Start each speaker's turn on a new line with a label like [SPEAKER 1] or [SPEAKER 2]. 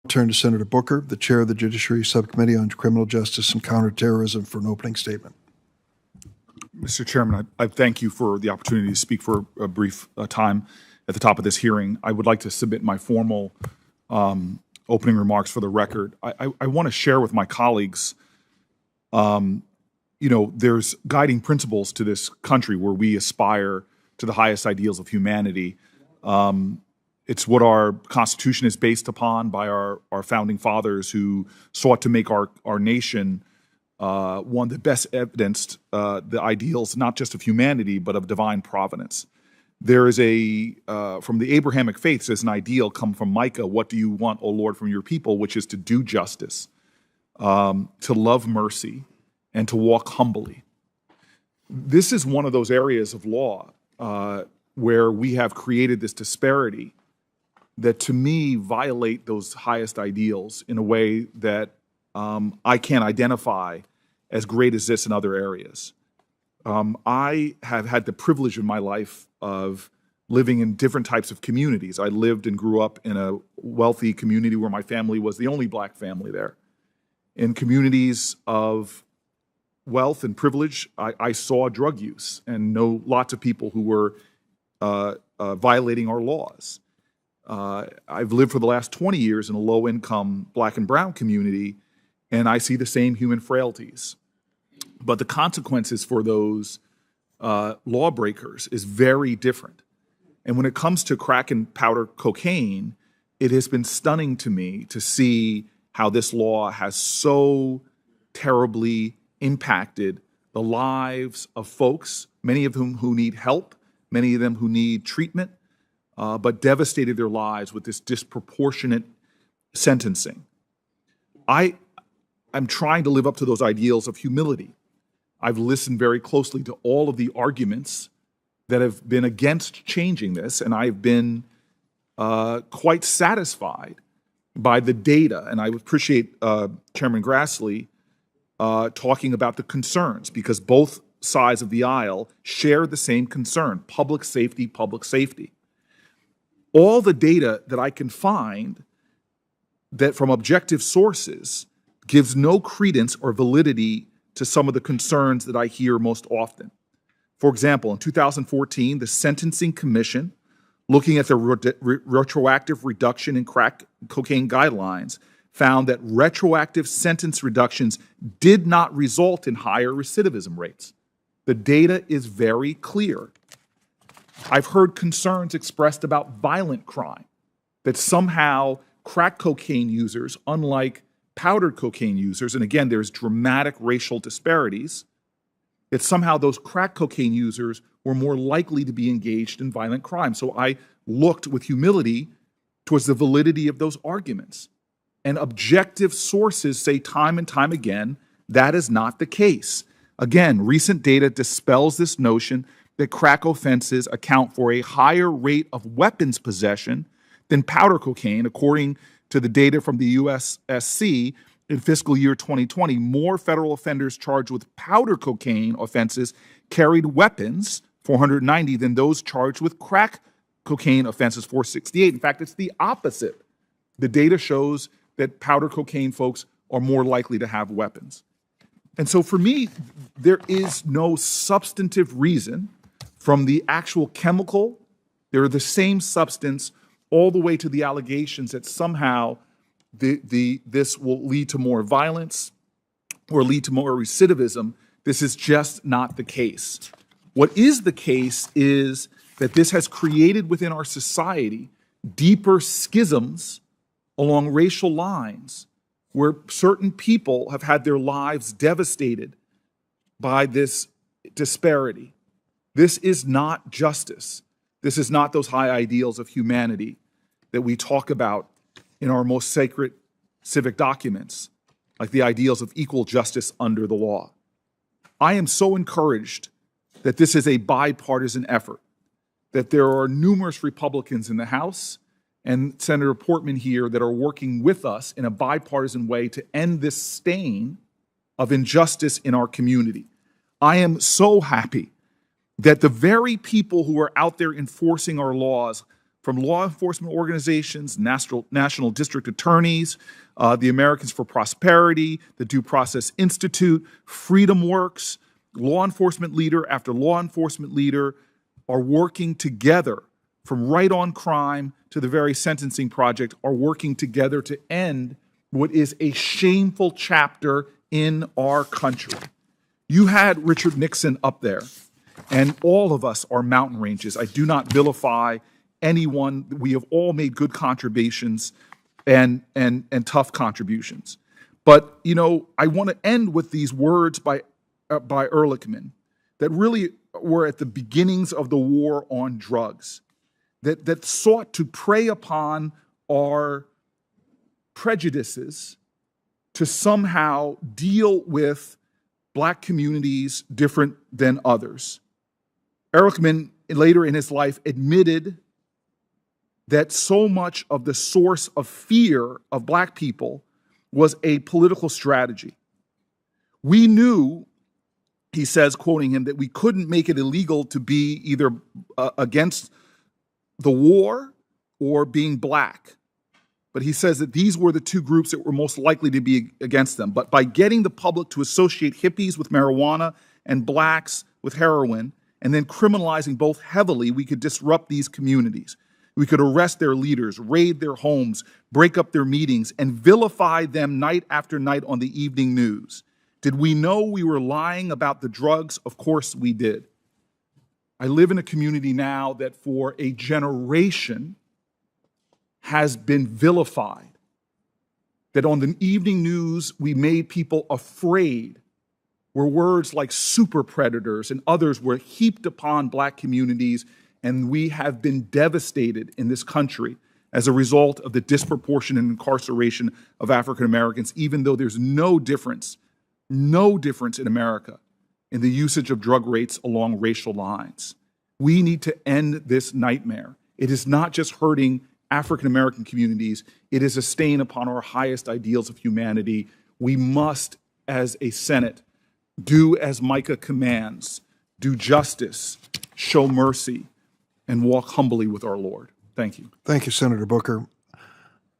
[SPEAKER 1] Turn to Senator Booker, the chair of the Judiciary Subcommittee on Criminal Justice and Counterterrorism, for an opening statement.
[SPEAKER 2] Mr. Chairman, I thank you for the opportunity to speak for a brief time at the top of this hearing. I would like to submit my formal opening remarks for the record. I want to share with my colleagues, there's guiding principles to this country where we aspire to the highest ideals of humanity. It's what our Constitution is based upon by our founding fathers who sought to make our nation one that best evidenced the ideals not just of humanity but of divine providence. There is from the Abrahamic faiths, there's an ideal come from Micah, what do you want, O Lord, from your people, which is to do justice, to love mercy, and to walk humbly. This is one of those areas of law where we have created this disparity that to me violate those highest ideals in a way that I can't identify as great as this in other areas. I have had the privilege in my life of living in different types of communities. I lived and grew up in a wealthy community where my family was the only black family there. In communities of wealth and privilege, I saw drug use and know lots of people who were violating our laws. I've lived for the last 20 years in a low-income black and brown community, and I see the same human frailties. But the consequences for those lawbreakers is very different. And when it comes to crack and powder cocaine, it has been stunning to me to see how this law has so terribly impacted the lives of folks, many of whom who need help, many of them who need treatment, but devastated their lives with this disproportionate sentencing. I'm trying to live up to those ideals of humility. I've listened very closely to all of the arguments that have been against changing this, and I've been quite satisfied by the data. And I appreciate Chairman Grassley talking about the concerns, because both sides of the aisle share the same concern: public safety, public safety. All the data that I can find that from objective sources gives no credence or validity to some of the concerns that I hear most often. For example, in 2014, the Sentencing Commission, looking at the retroactive reduction in crack cocaine guidelines, found that retroactive sentence reductions did not result in higher recidivism rates. The data is very clear. I've heard concerns expressed about violent crime, that somehow crack cocaine users, unlike powdered cocaine users, and again, there's dramatic racial disparities, that somehow those crack cocaine users were more likely to be engaged in violent crime. So I looked with humility towards the validity of those arguments. And objective sources say time and time again, that is not the case. Again, recent data dispels this notion that crack offenses account for a higher rate of weapons possession than powder cocaine. According to the data from the USSC, in fiscal year 2020, more federal offenders charged with powder cocaine offenses carried weapons, 490, than those charged with crack cocaine offenses, 468. In fact, it's the opposite. The data shows that powder cocaine folks are more likely to have weapons. And so for me, there is no substantive reason from the actual chemical, they're the same substance, all the way to the allegations that somehow this will lead to more violence or lead to more recidivism. This is just not the case. What is the case is that this has created within our society deeper schisms along racial lines where certain people have had their lives devastated by this disparity. This is not justice. This is not those high ideals of humanity that we talk about in our most sacred civic documents, like the ideals of equal justice under the law. I am so encouraged that this is a bipartisan effort, that there are numerous Republicans in the House and Senator Portman here that are working with us in a bipartisan way to end this stain of injustice in our community. I am so happy that the very people who are out there enforcing our laws from law enforcement organizations, national district attorneys, the Americans for Prosperity, the Due Process Institute, Freedom Works, law enforcement leader after law enforcement leader are working together, from Right on Crime to the very Sentencing Project, are working together to end what is a shameful chapter in our country. You had Richard Nixon up there, and all of us are mountain ranges. I do not vilify anyone. We have all made good contributions and tough contributions. But, you know, I want to end with these words by Ehrlichman that really were at the beginnings of the war on drugs, that sought to prey upon our prejudices to somehow deal with Black communities different than others. Ehrlichman, later in his life, admitted that so much of the source of fear of Black people was a political strategy. We knew, he says, quoting him, that we couldn't make it illegal to be either against the war or being Black. But he says that these were the two groups that were most likely to be against them. But by getting the public to associate hippies with marijuana and Blacks with heroin, and then criminalizing both heavily, we could disrupt these communities. We could arrest their leaders, raid their homes, break up their meetings, and vilify them night after night on the evening news. Did we know we were lying about the drugs? Of course we did. I live in a community now that for a generation has been vilified. That on the evening news, we made people afraid, where words like super predators and others were heaped upon Black communities, and we have been devastated in this country as a result of the disproportionate incarceration of African Americans, even though there's no difference in America in the usage of drug rates along racial lines. We need to end this nightmare. It is not just hurting African American communities, it is a stain upon our highest ideals of humanity. We must, as a Senate, do as Micah commands, do justice, show mercy, and walk humbly with our Lord. Thank you.
[SPEAKER 1] Thank you, Senator Booker.